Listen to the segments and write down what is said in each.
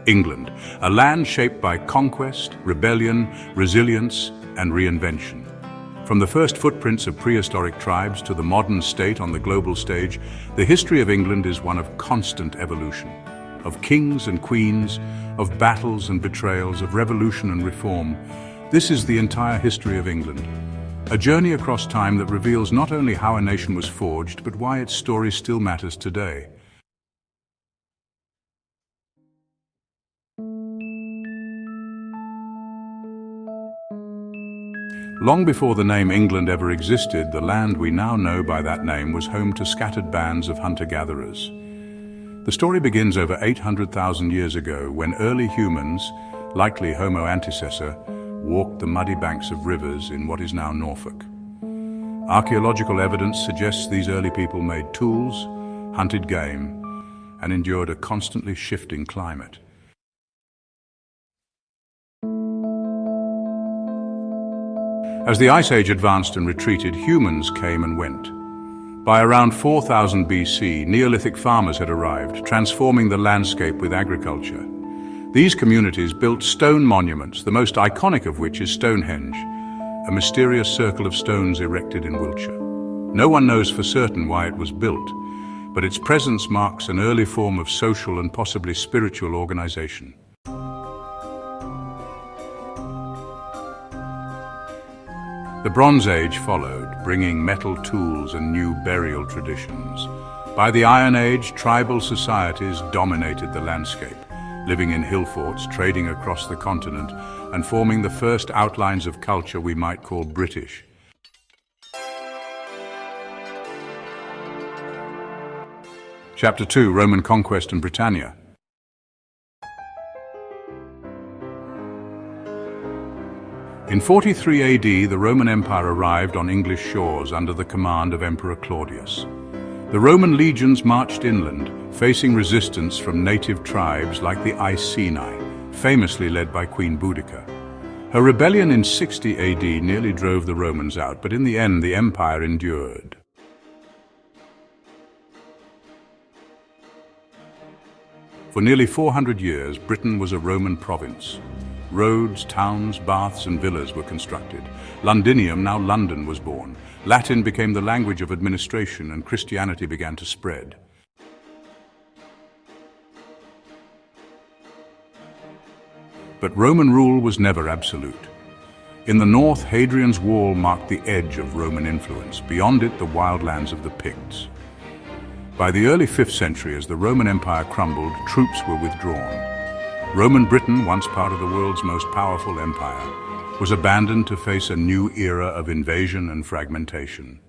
England, a land shaped by conquest, rebellion, resilience, and reinvention. From the first footprints of prehistoric tribes to the modern state on the global stage, the history of England is one of constant evolution. Of kings and queens, of battles and betrayals, of revolution and reform. This is the entire history of England. A journey across time that reveals not only how a nation was forged, but why its story still matters today. Long before the name England ever existed, the land we now know by that name was home to scattered bands of hunter-gatherers. The story begins over 800,000 years ago when early humans, likely Homo antecessor, walked the muddy banks of rivers in what is now Norfolk. Archaeological evidence suggests these early people made tools, hunted game, and endured a constantly shifting climate. As the Ice Age advanced and retreated, humans came and went. By around 4000 BC, Neolithic farmers had arrived, transforming the landscape with agriculture. These communities built stone monuments, the most iconic of which is Stonehenge, a mysterious circle of stones erected in Wiltshire. No one knows for certain why it was built, but its presence marks an early form of social and possibly spiritual organization. The Bronze Age followed, bringing metal tools and new burial traditions. By the Iron Age, tribal societies dominated the landscape, living in hill forts, trading across the continent, and forming the first outlines of culture we might call British. Chapter 2, Roman Conquest and Britannia. In 43 AD, the Roman Empire arrived on English shores under the command of Emperor Claudius. The Roman legions marched inland, facing resistance from native tribes like the Iceni, famously led by Queen Boudica. Her rebellion in 60 AD nearly drove the Romans out, but in the end the empire endured. For nearly 400 years, Britain was a Roman province. Roads, towns, baths and villas were constructed. Londinium, now London, was born. Latin became the language of administration and Christianity began to spread. But Roman rule was never absolute. In the north, Hadrian's Wall marked the edge of Roman influence. Beyond it, the wildlands of the Picts. By the early 5th century, as the Roman Empire crumbled, troops were withdrawn. Roman Britain, once part of the world's most powerful empire, was abandoned to face a new era of invasion and fragmentation.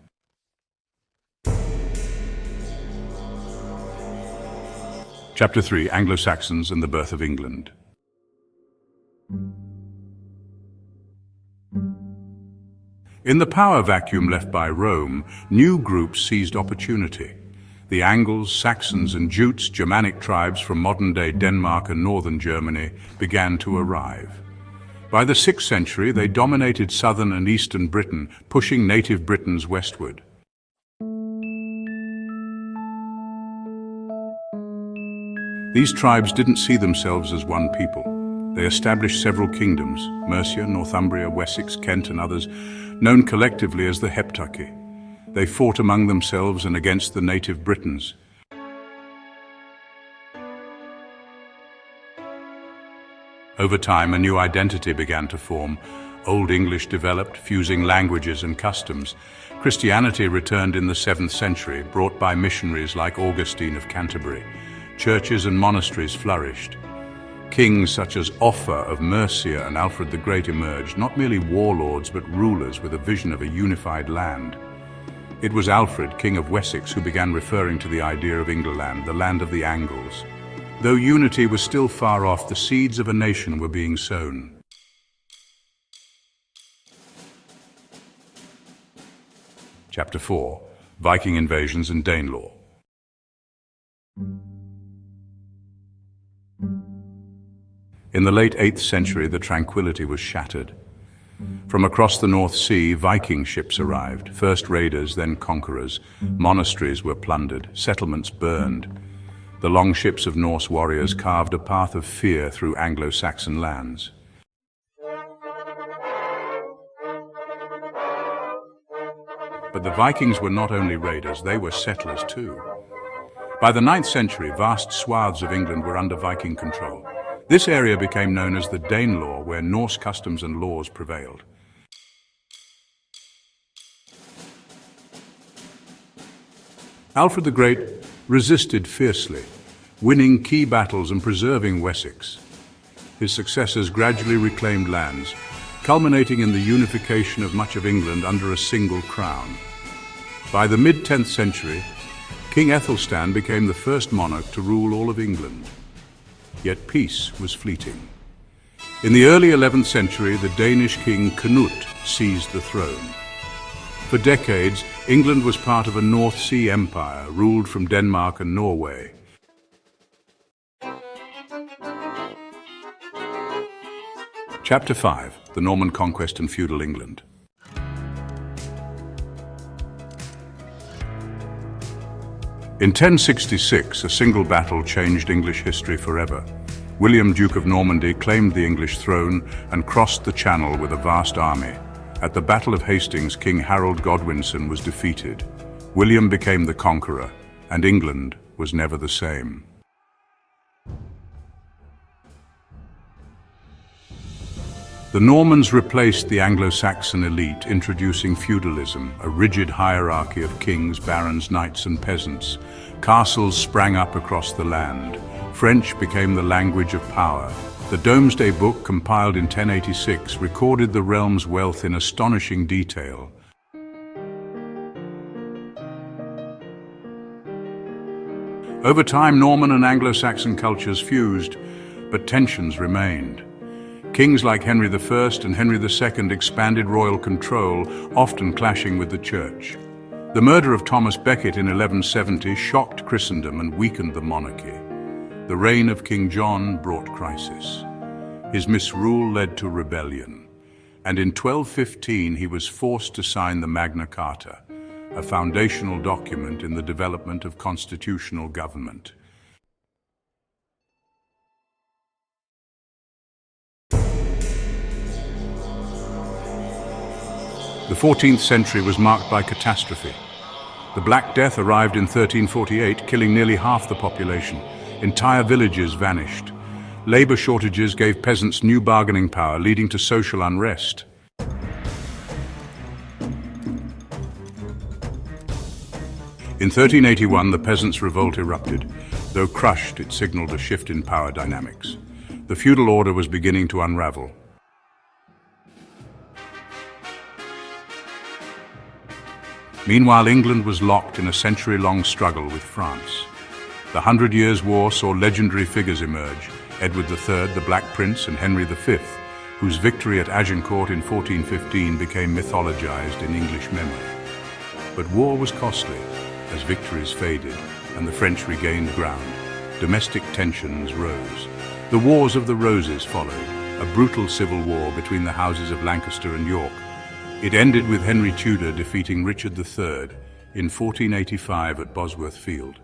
Chapter 3, Anglo-Saxons and the Birth of England. In the power vacuum left by Rome, new groups seized opportunity. The Angles, Saxons and Jutes, Germanic tribes from modern-day Denmark and northern Germany, began to arrive. By the 6th century, they dominated southern and eastern Britain, pushing native Britons westward. These tribes didn't see themselves as one people. They established several kingdoms, Mercia, Northumbria, Wessex, Kent and others, known collectively as the Heptarchy. They fought among themselves and against the native Britons. Over time, a new identity began to form. Old English developed, fusing languages and customs. Christianity returned in the 7th century, brought by missionaries like Augustine of Canterbury. Churches and monasteries flourished. Kings such as Offa of Mercia and Alfred the Great emerged, not merely warlords but rulers with a vision of a unified land. It was Alfred, King of Wessex, who began referring to the idea of England, the land of the Angles. Though unity was still far off, the seeds of a nation were being sown. Chapter 4, Viking invasions and Danelaw. In the late 8th century, the tranquility was shattered. From across the North Sea, Viking ships arrived, first raiders, then conquerors. Monasteries were plundered, settlements burned. The long ships of Norse warriors carved a path of fear through Anglo-Saxon lands. But the Vikings were not only raiders, they were settlers too. By the 9th century, vast swaths of England were under Viking control. This area became known as the Danelaw, where Norse customs and laws prevailed. Alfred the Great resisted fiercely, winning key battles and preserving Wessex. His successors gradually reclaimed lands, culminating in the unification of much of England under a single crown. By the mid-10th century, King Aethelstan became the first monarch to rule all of England. Yet peace was fleeting. In the early 11th century, the Danish king Canute seized the throne. For decades, England was part of a North Sea empire ruled from Denmark and Norway. Chapter 5: The Norman Conquest and Feudal England. In 1066, a single battle changed English history forever. William, Duke of Normandy, claimed the English throne and crossed the Channel with a vast army. At the Battle of Hastings, King Harold Godwinson was defeated. William became the conqueror, and England was never the same. The Normans replaced the Anglo-Saxon elite, introducing feudalism, a rigid hierarchy of kings, barons, knights, and peasants. Castles sprang up across the land. French became the language of power. The Domesday Book, compiled in 1086, recorded the realm's wealth in astonishing detail. Over time, Norman and Anglo-Saxon cultures fused, but tensions remained. Kings like Henry I and Henry II expanded royal control, often clashing with the Church. The murder of Thomas Becket in 1170 shocked Christendom and weakened the monarchy. The reign of King John brought crisis. His misrule led to rebellion, and in 1215 he was forced to sign the Magna Carta, a foundational document in the development of constitutional government. The 14th century was marked by catastrophe. The Black Death arrived in 1348, killing nearly half the population. Entire villages vanished. Labor shortages gave peasants new bargaining power, leading to social unrest. In 1381, the peasants' revolt erupted. Though crushed, it signaled a shift in power dynamics. The feudal order was beginning to unravel. Meanwhile, England was locked in a century-long struggle with France. The 100 Years' War saw legendary figures emerge: Edward III, the Black Prince, and Henry V, whose victory at Agincourt in 1415 became mythologized in English memory. But war was costly, as victories faded and the French regained ground. Domestic tensions rose. The Wars of the Roses followed, a brutal civil war between the houses of Lancaster and York. It ended with Henry Tudor defeating Richard III in 1485 at Bosworth Field,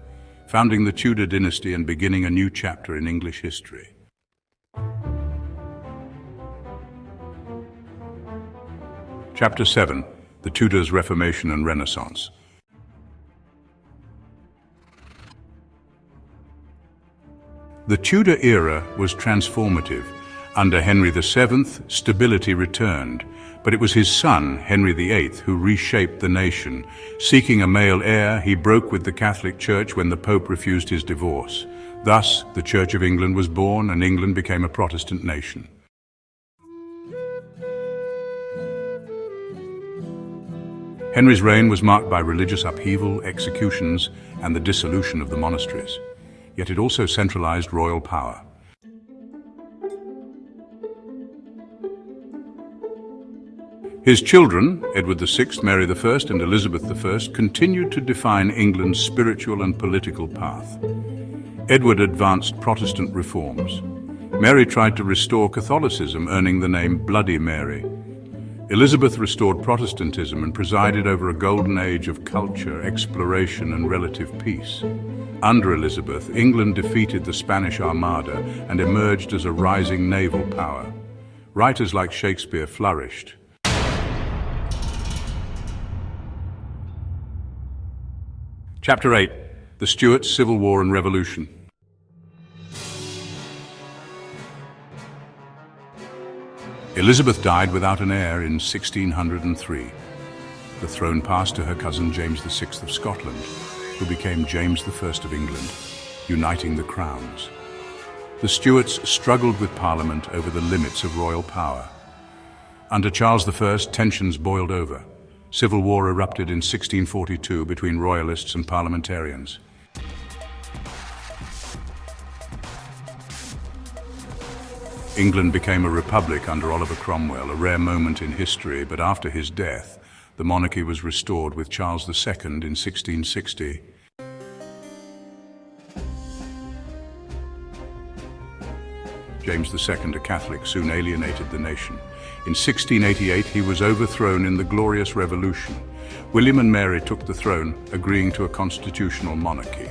founding the Tudor dynasty and beginning a new chapter in English history. Chapter 7: The Tudors, Reformation and Renaissance. The Tudor era was transformative. Under Henry VII, stability returned, but it was his son, Henry VIII, who reshaped the nation. Seeking a male heir, he broke with the Catholic Church when the Pope refused his divorce. Thus, the Church of England was born and England became a Protestant nation. Henry's reign was marked by religious upheaval, executions, and the dissolution of the monasteries. Yet it also centralized royal power. His children, Edward VI, Mary I, and Elizabeth I, continued to define England's spiritual and political path. Edward advanced Protestant reforms. Mary tried to restore Catholicism, earning the name Bloody Mary. Elizabeth restored Protestantism and presided over a golden age of culture, exploration, and relative peace. Under Elizabeth, England defeated the Spanish Armada and emerged as a rising naval power. Writers like Shakespeare flourished. Chapter 8: The Stuarts, Civil War and Revolution. Elizabeth died without an heir in 1603. The throne passed to her cousin James VI of Scotland, who became James I of England, uniting the crowns. The Stuarts struggled with Parliament over the limits of royal power. Under Charles I, tensions boiled over. Civil war erupted in 1642 between royalists and parliamentarians. England became a republic under Oliver Cromwell, a rare moment in history, but after his death, the monarchy was restored with Charles II in 1660. James II, a Catholic, soon alienated the nation. In 1688, he was overthrown in the Glorious Revolution. William and Mary took the throne, agreeing to a constitutional monarchy.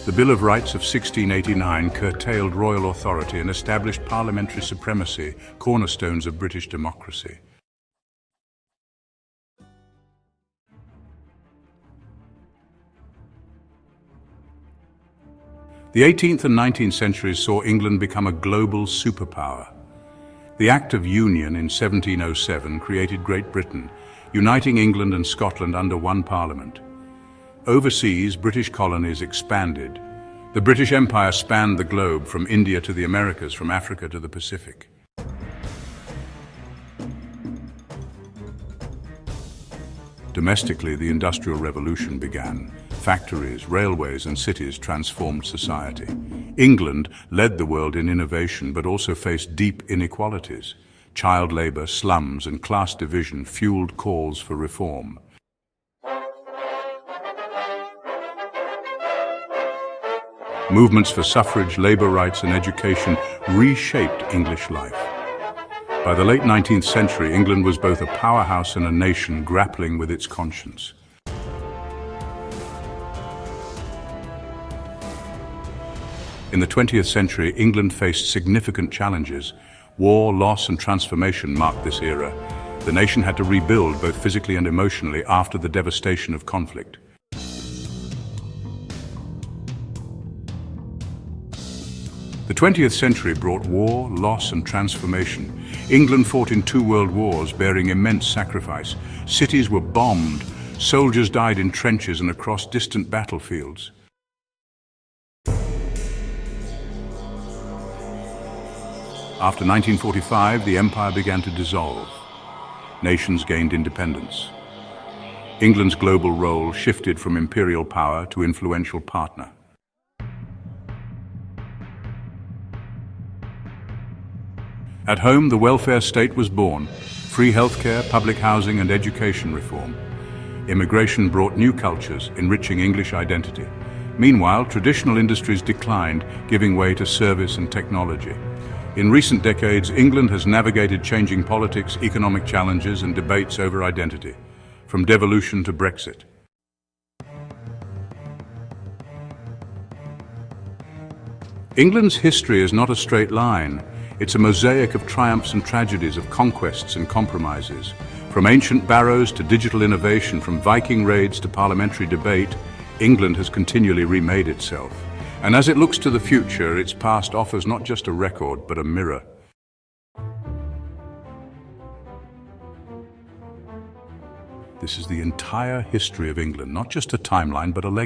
The Bill of Rights of 1689 curtailed royal authority and established parliamentary supremacy, cornerstones of British democracy. The 18th and 19th centuries saw England become a global superpower. The Act of Union in 1707 created Great Britain, uniting England and Scotland under one parliament. Overseas, British colonies expanded. The British Empire spanned the globe, from India to the Americas, from Africa to the Pacific. Domestically, the Industrial Revolution began. Factories, railways, and cities transformed society. England led the world in innovation, but also faced deep inequalities. Child labor, slums, and class division fueled calls for reform. Movements for suffrage, labor rights, and education reshaped English life. By the late 19th century, England was both a powerhouse and a nation grappling with its conscience. In the 20th century, England faced significant challenges. War, loss, and transformation marked this era. The nation had to rebuild both physically and emotionally after the devastation of conflict. The 20th century brought war, loss, and transformation. England fought in 2 world wars, bearing immense sacrifice. Cities were bombed, soldiers died in trenches and across distant battlefields. After 1945, the empire began to dissolve. Nations gained independence. England's global role shifted from imperial power to influential partner. At home, the welfare state was born. Free healthcare, public housing, and education reform. Immigration brought new cultures, enriching English identity. Meanwhile, traditional industries declined, giving way to service and technology. In recent decades, England has navigated changing politics, economic challenges, and debates over identity, from devolution to Brexit. England's history is not a straight line. It's a mosaic of triumphs and tragedies, of conquests and compromises. From ancient barrows to digital innovation, from Viking raids to parliamentary debate, England has continually remade itself. And as it looks to the future, its past offers not just a record, but a mirror. This is the entire history of England, not just a timeline, but a legacy.